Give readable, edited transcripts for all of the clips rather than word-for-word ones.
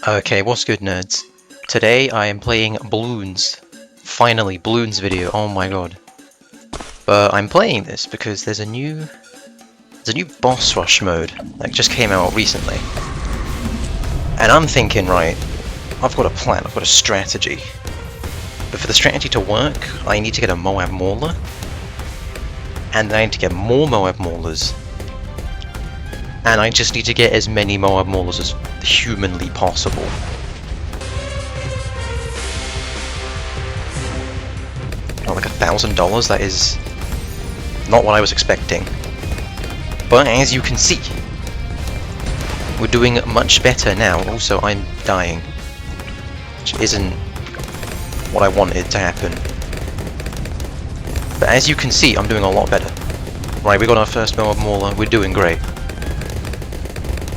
Okay, what's good, nerds? Today I am playing Bloons. Finally, Bloons video, oh my god. But I'm playing this because there's a new Bossrush mode that just came out recently. And I'm thinking, right, I've got a plan, I've got a strategy. But for the strategy to work, I need to get a Moab Mauler. And I need to get more Moab Maulers. And I just need to get as many Moab Maulers as humanly possible. Oh, like $1,000? That is not what I was expecting. But as you can see, we're doing much better now. Also, I'm dying, which isn't what I wanted to happen. But as you can see, I'm doing a lot better. Right, we got our first Moab Mauler. We're doing great.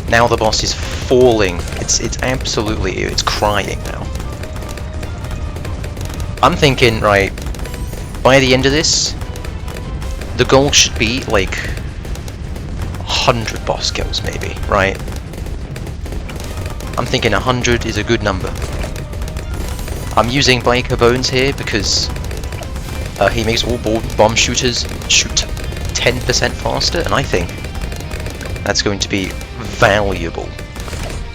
Now the boss is falling. It's absolutely, it's crying now. I'm thinking, right, by the end of this, the goal should be like 100 boss kills maybe, right? I'm thinking 100 is a good number. I'm using Biker Bones here because he makes all bomb shooters shoot 10% faster, and I think that's going to be valuable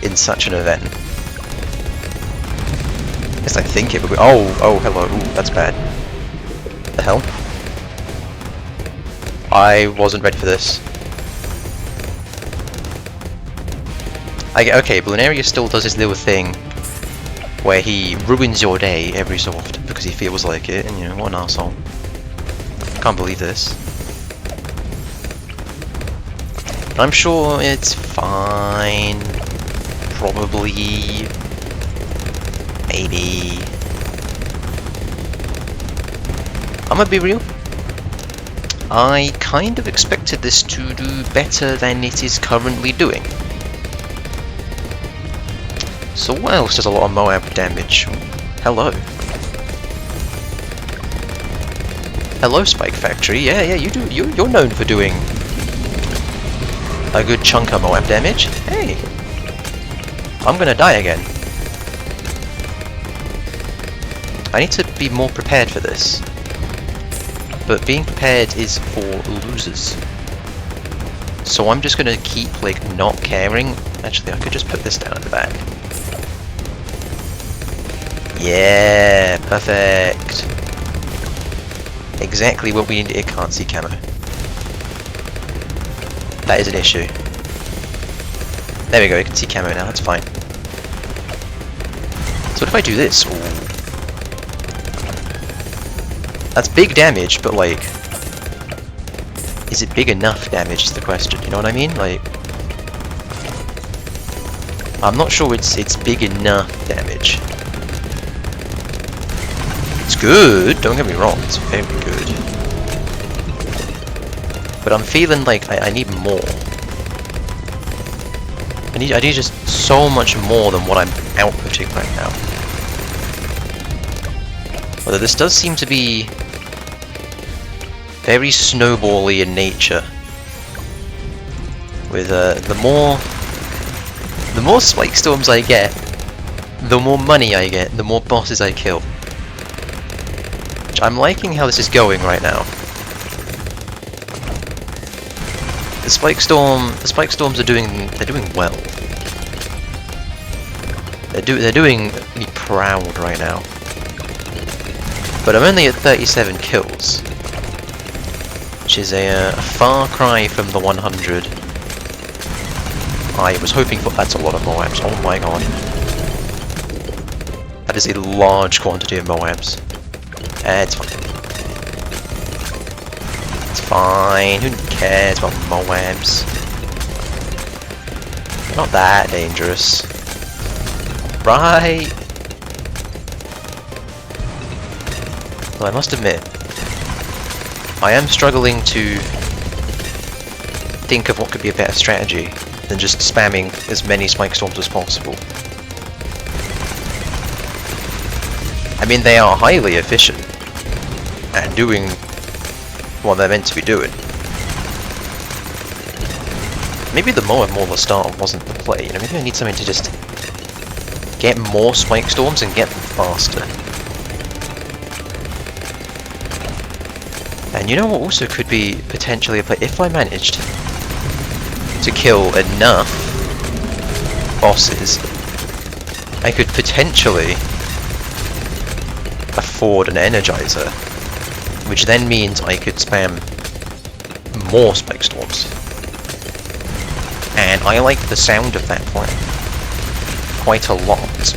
in such an event. Yes, I think it would be. Oh, hello. Ooh, that's bad. The hell? I wasn't ready for this. Okay, Blunaria still does his little thing where he ruins your day every so often because he feels like it, and you know, what an arsehole. Can't believe this. I'm sure it's fine. Probably. Maybe. I'm gonna be real. I kind of expected this to do better than it is currently doing. So what else does a lot of Moab damage? Hello. Hello, Spike Factory. Yeah, you do. You're known for doing a good chunk of Moab damage. Hey! I'm gonna die again. I need to be more prepared for this. But being prepared is for losers. So I'm just gonna keep, like, not caring. Actually, I could just put this down at the back. Yeah! Perfect! Exactly what we need. It can't see camo. That is an issue. There we go, you can see camo now, that's fine. So what if I do this? Ooh. That's big damage, but like, is it big enough damage is the question, you know what I mean? Like, I'm not sure it's big enough damage. It's good, don't get me wrong, it's very good. But I'm feeling like I need more. I need just so much more than what I'm outputting right now. Although this does seem to be very snowbally in nature. With the more spike storms I get, the more money I get, the more bosses I kill. Which I'm liking how this is going right now. The spike storms are doing well. They're doing me proud right now. But I'm only at 37 kills, which is a far cry from the 100 I was hoping for. That's a lot of Moabs. Oh my god, that is a large quantity of Moabs. It's fine. It's fine, who cares about Moabs? Not that dangerous. Right! Well, I must admit, I am struggling to think of what could be a better strategy than just spamming as many spike storms as possible. I mean, they are highly efficient at doing what they're meant to be doing. Maybe the Moab Mauler start wasn't the play, you know, maybe I need something to just get more spike storms and get them faster. And you know what also could be potentially a play? If I managed to kill enough bosses, I could potentially afford an energizer, which then means I could spam more spike storms. And I like the sound of that plan quite a lot.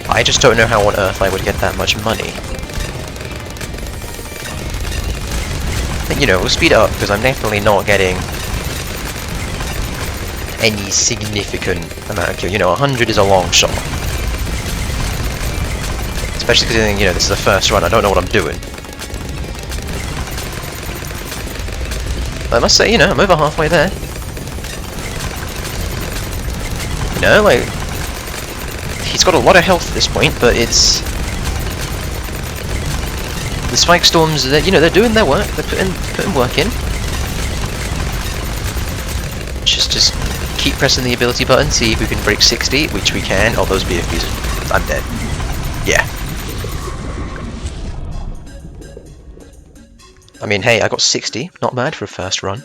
I just don't know how on earth I would get that much money. And, you know, we'll speed it up because I'm definitely not getting any significant amount of kills. You know, 100 is a long shot. Especially because, you know, this is the first run, I don't know what I'm doing. I must say, you know, I'm over halfway there. You know, like, he's got a lot of health at this point, but it's... the spike storms, you know, they're doing their work, they're putting work in. Just keep pressing the ability button, see if we can break 60, which we can. Oh, those BFBs, I'm dead. Yeah. I mean, hey, I got 60, not bad for a first run.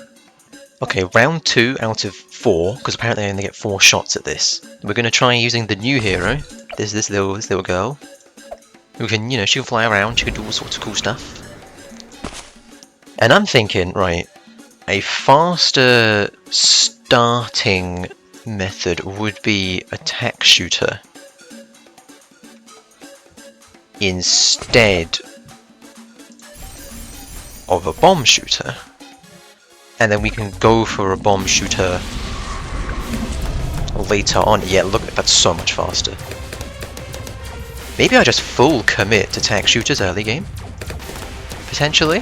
Okay, round 2 out of 4, because apparently I only get 4 shots at this. We're going to try using the new hero. There's this little girl who can, you know, she can fly around, she can do all sorts of cool stuff. And I'm thinking, right, a faster starting method would be attack shooter instead of a bomb shooter, and then we can go for a bomb shooter later on. Yeah, look, that's so much faster. Maybe I just full commit to attack shooters early game, potentially.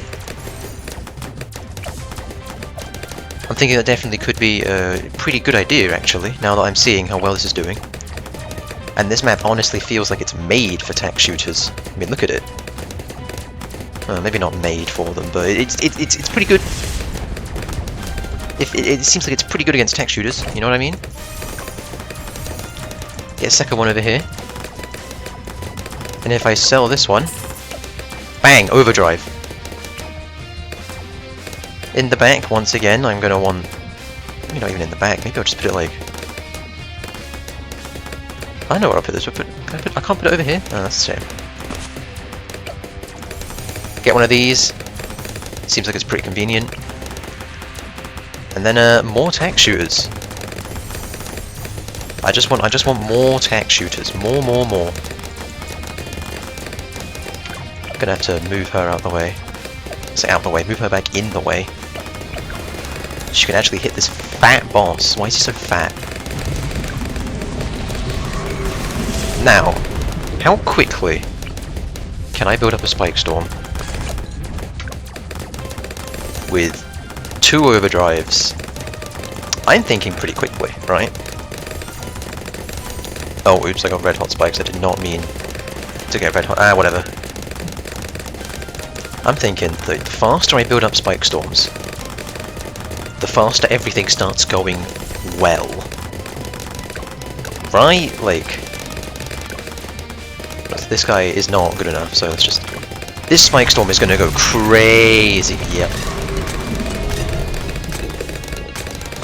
I'm thinking that definitely could be a pretty good idea actually, now that I'm seeing how well this is doing. And this map honestly feels like it's made for attack shooters. I mean, look at it. Maybe not made for them, but it's pretty good. It seems like it's pretty good against attack shooters. You know what I mean? Get a second one over here, and if I sell this one, bang, overdrive. In the back once again. I'm gonna want. Maybe not even in the back. Maybe I'll just put it like. I know where I'll put this. I can't put it over here. Oh, that's a shame. Get one of these. Seems like it's pretty convenient. And then more tack shooters. I just want more tack shooters. More. I'm gonna have to move her out the way. Say out the way. Move her back in the way. She can actually hit this fat boss. Why is he so fat? Now, how quickly can I build up a spike storm with 2 overdrives? I'm thinking pretty quickly, right? Oh, oops, I got red hot spikes. I did not mean to get red hot. Ah, whatever. I'm thinking that the faster I build up spike storms, the faster everything starts going well. Right? Like, this guy is not good enough, so let's just... This spike storm is gonna go crazy. Yep.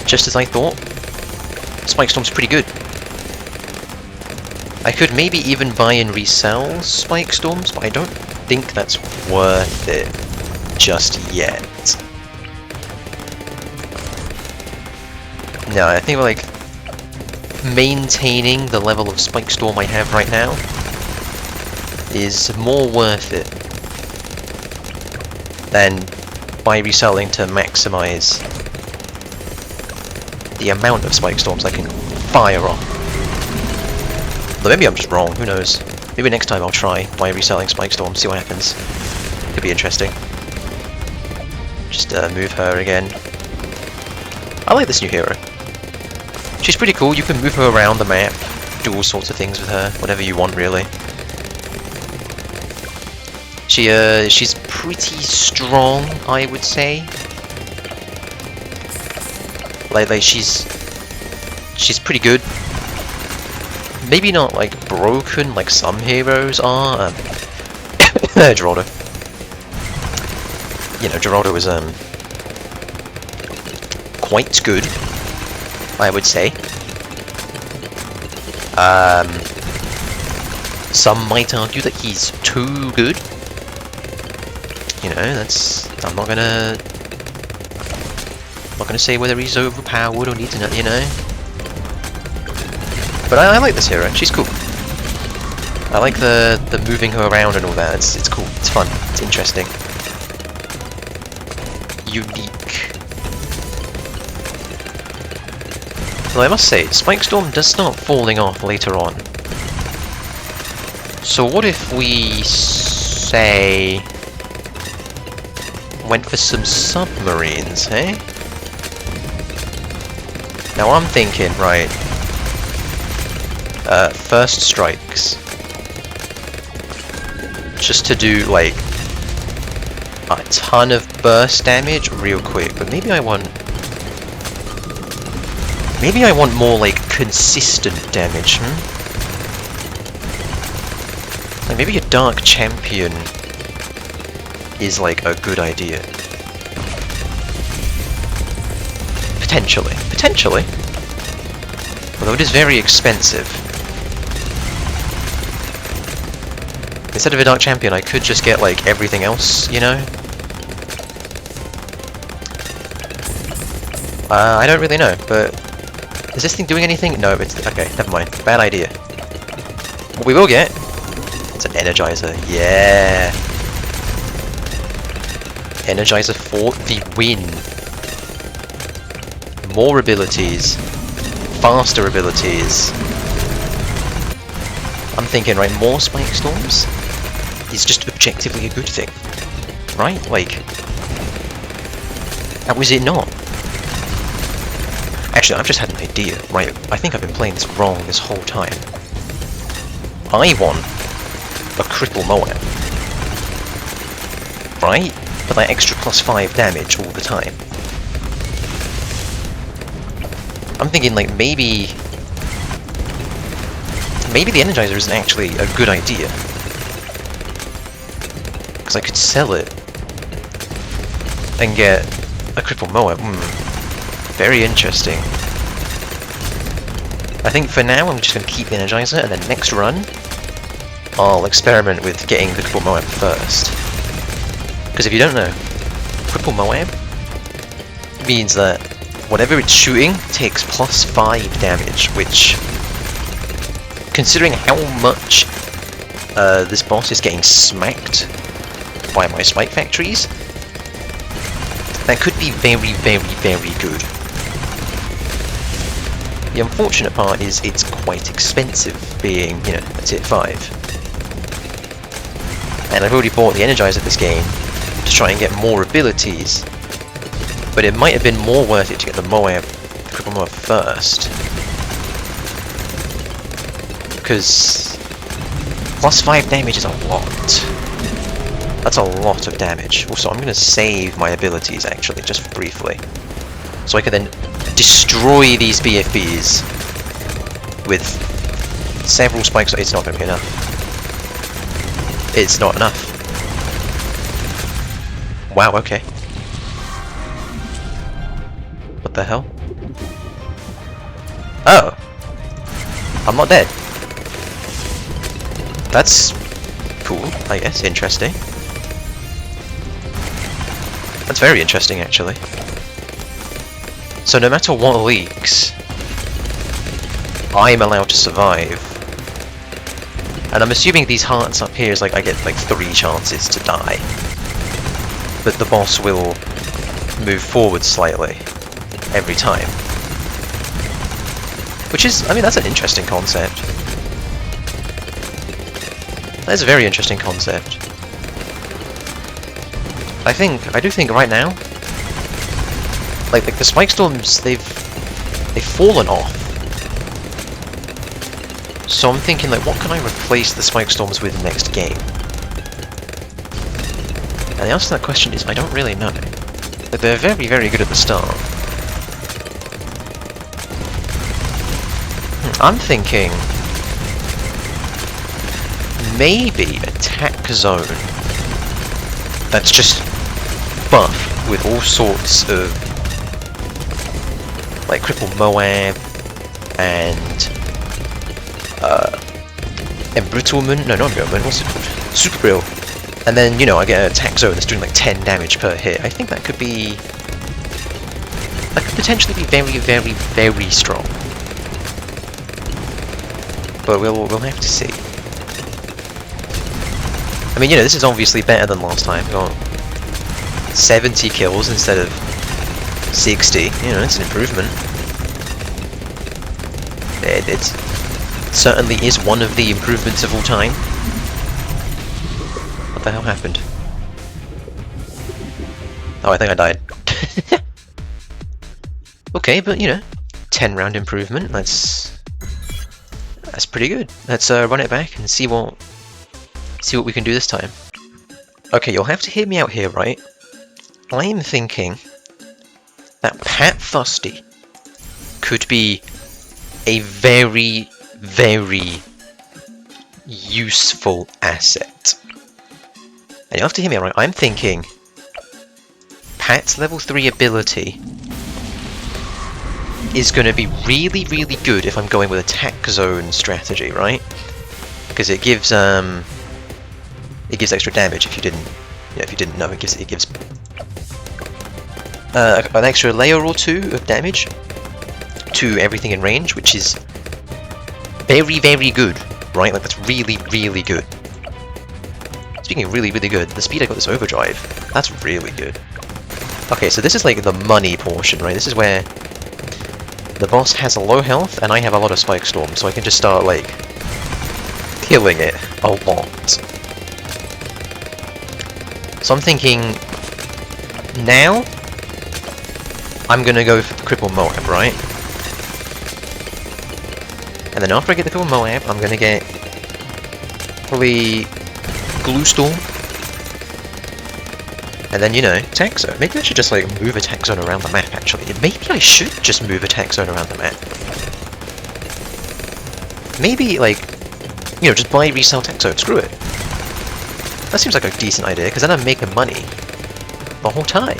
Just as I thought. Spike storm's pretty good. I could maybe even buy and resell spike storms, but I don't think that's worth it just yet. No, I think like maintaining the level of spike storm I have right now is more worth it than by reselling to maximize the amount of spike storms I can fire off. Though maybe I'm just wrong, who knows. Maybe next time I'll try by reselling spike storms, see what happens. Could be interesting. Just move her again. I like this new hero. She's pretty cool, you can move her around the map, do all sorts of things with her, whatever you want really. She's pretty strong, I would say. Like she's She's pretty good. Maybe not like broken like some heroes are. Geraldo. You know, Geraldo is quite good, I would say. Some might argue that he's too good. You know, that's... I'm not gonna say whether he's overpowered or needs to, you know. But I like this hero. She's cool. I like the moving her around and all that. It's cool. It's fun. It's interesting. Unique. Well, I must say, Spike Storm does start falling off later on. So what if we say went for some submarines, eh? Now I'm thinking, right, first strikes. Just to do, like, a ton of burst damage real quick, but maybe I want more, like, consistent damage, Like, maybe a Dark Champion is, like, a good idea. Potentially. Potentially. Although it is very expensive. Instead of a Dark Champion, I could just get, like, everything else, you know? I don't really know, but... Is this thing doing anything? No, it's... Okay, never mind. Bad idea. What we will get... It's an Energizer. Yeah! Energizer for the win. More abilities. Faster abilities. I'm thinking, right, more Spike Storms is just objectively a good thing. Right? Like... How is it not? Actually, I've just had an idea, right? I think I've been playing this wrong this whole time. I want a cripple Moab. Right? For that extra +5 damage all the time. I'm thinking, like, maybe the Energizer isn't actually a good idea. Because I could sell it and get a cripple Moab. Very interesting. I think for now I'm just going to keep the Energizer, and then next run I'll experiment with getting the cripple Moab first. Because if you don't know, cripple Moab means that whatever it's shooting takes +5 damage, which, considering how much this boss is getting smacked by my spike factories, that could be very, very, very good. The unfortunate part is it's quite expensive, being, you know, a tier 5. And I've already bought the Energizer this game to try and get more abilities, but it might have been more worth it to get the Moab, the cripple Moab first. Because +5 damage is a lot. That's a lot of damage. Also, I'm going to save my abilities, actually, just briefly. So I can then destroy these BFBs with several spikes. It's not going to be enough. It's not enough. Wow, okay. What the hell? Oh! I'm not dead. That's cool, I guess. Interesting. That's very interesting, actually. So no matter what leaks, I'm allowed to survive. And I'm assuming these hearts up here is like I get like 3 chances to die. But the boss will move forward slightly every time. Which is, I mean, that's an interesting concept. That is a very interesting concept. I do think right now, like the Spike Storms, they've fallen off. So I'm thinking, like, what can I replace the Spike Storms with next game? And the answer to that question is, I don't really know. But they're very, very good at the start. I'm thinking maybe attack zone that's just buff with all sorts of like cripple Moab and embrittlement. No, not embrittlement. What's it called? Super Brill. And then, you know, I get an attack zone that's doing like 10 damage per hit. I think that could be... that could potentially be very, very, very strong. But we'll have to see. I mean, you know, this is obviously better than last time. We got 70 kills instead of 60. You know, it's an improvement. It certainly is one of the improvements of all time. What the hell happened? Oh, I think I died. Okay, but you know, 10 round improvement. That's pretty good. Let's run it back and see what we can do this time. Okay, you'll have to hear me out here, right? I'm thinking that Pat Fusty could be a very, very useful asset. And you'll have to hear me out, right? I'm thinking Pat's level 3 ability is going to be really, really good if I'm going with attack zone strategy, right? Because it gives extra damage if you didn't know. It gives an extra layer or two of damage to everything in range, which is very, very good, right? Like, that's really, really good. Speaking of really, really good, the speed I got this overdrive, that's really good. Okay, so this is like the money portion, right? This is where the boss has a low health and I have a lot of Spike Storm, so I can just start, like, killing it a lot. So I'm thinking, now, I'm gonna go for the Cripple Moab, right? And then after I get the Cripple Moab, I'm gonna get probably Glue Storm. And then, you know, Attack Zone. Maybe I should just, like, move Attack Zone around the map, actually. Maybe I should just move Attack Zone around the map. Maybe, like, you know, just buy resell Attack Zone. Screw it. That seems like a decent idea, because then I'm making money the whole time.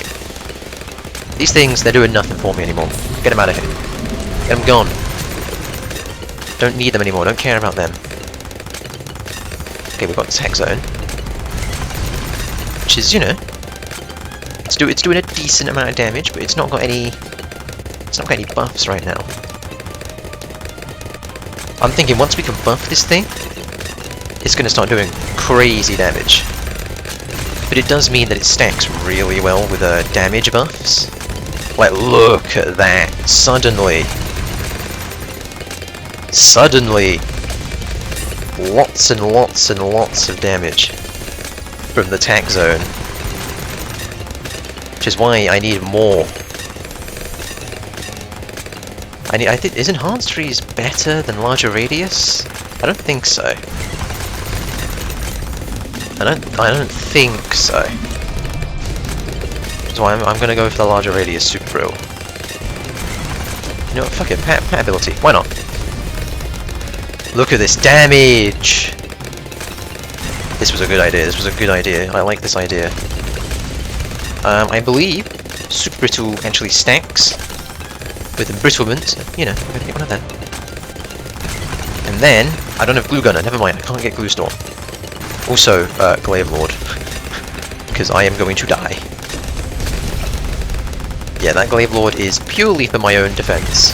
These things, they're doing nothing for me anymore. Get them out of here. Get them gone. Don't need them anymore. Don't care about them. Okay, we've got this Hex Zone, which is, you know, it's doing a decent amount of damage, but it's not got any buffs right now. I'm thinking once we can buff this thing, it's going to start doing crazy damage. But it does mean that it stacks really well with damage buffs. Like, look at that! Suddenly, lots and lots and lots of damage from the attack zone. Which is why I need more. I think, is Enhanced Freeze better than Larger Radius? I don't think so. I don't think so. So I'm gonna go for the Larger Radius Super Brill. You know what, fuck it, Pat ability, why not? Look at this damage! This was a good idea, I like this idea. I believe Super Brittle actually stacks with embrittlement, you know, I'm gonna get one of them. And then, I don't have Glue Gunner, never mind, I can't get Glue Storm. Also, Glaive Lord, because I am going to die. Yeah, that Glaive Lord is purely for my own defense.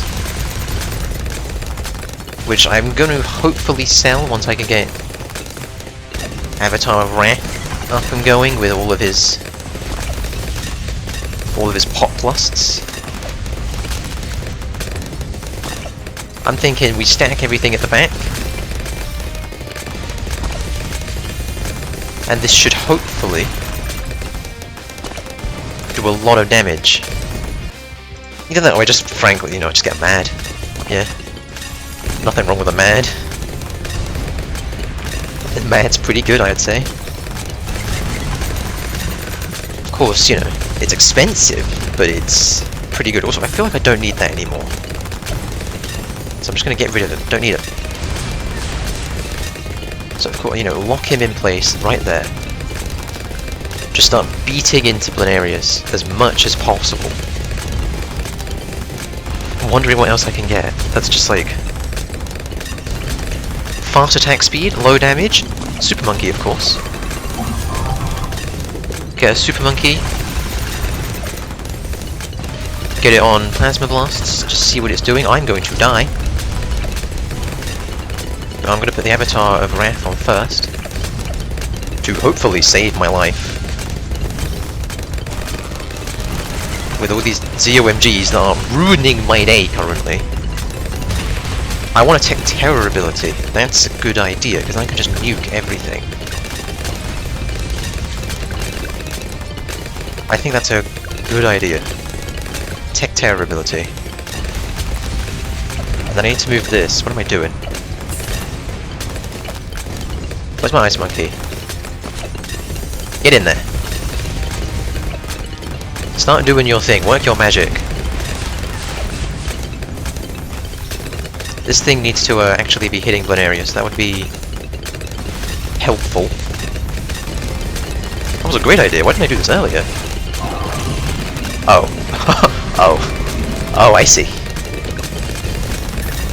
Which I'm going to hopefully sell once I can get Avatar of Wrath up and going with all of his pop lusts. I'm thinking we stack everything at the back. And this should hopefully do a lot of damage. Either that or I just, frankly, you know, just get mad. Yeah. Nothing wrong with a mad. And mad's pretty good, I'd say. Of course, you know, it's expensive, but it's pretty good. Also, I feel like I don't need that anymore. So I'm just going to get rid of him. Don't need him. So of course, you know, lock him in place right there. Just start beating into Blenarius as much as possible. I'm wondering what else I can get. That's just like... fast attack speed, low damage, Super Monkey of course. Get a Super Monkey. Get it on Plasma Blasts, just see what it's doing. I'm going to die. I'm going to put the Avatar of Wrath on first, to hopefully save my life. With all these ZOMGs that are ruining my day currently. I want to take Terror ability. That's a good idea, because I can just nuke everything. I think that's a good idea. Tech Terror ability. And then I need to move this. What am I doing? Where's my Ice Monkey? Get in there. Start doing your thing. Work your magic. This thing needs to actually be hitting Blenarius. That would be helpful. That was a great idea. Why didn't I do this earlier? Oh. Oh. Oh, I see.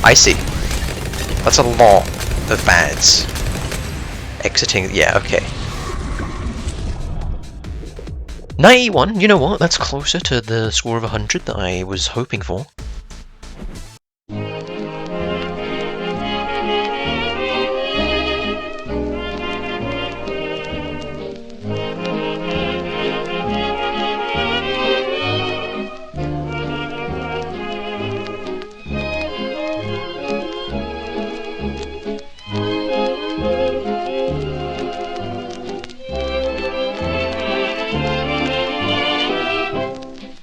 I see. That's a lot of bads. Exiting, yeah, okay. 91, you know what? That's closer to the score of 100 that I was hoping for.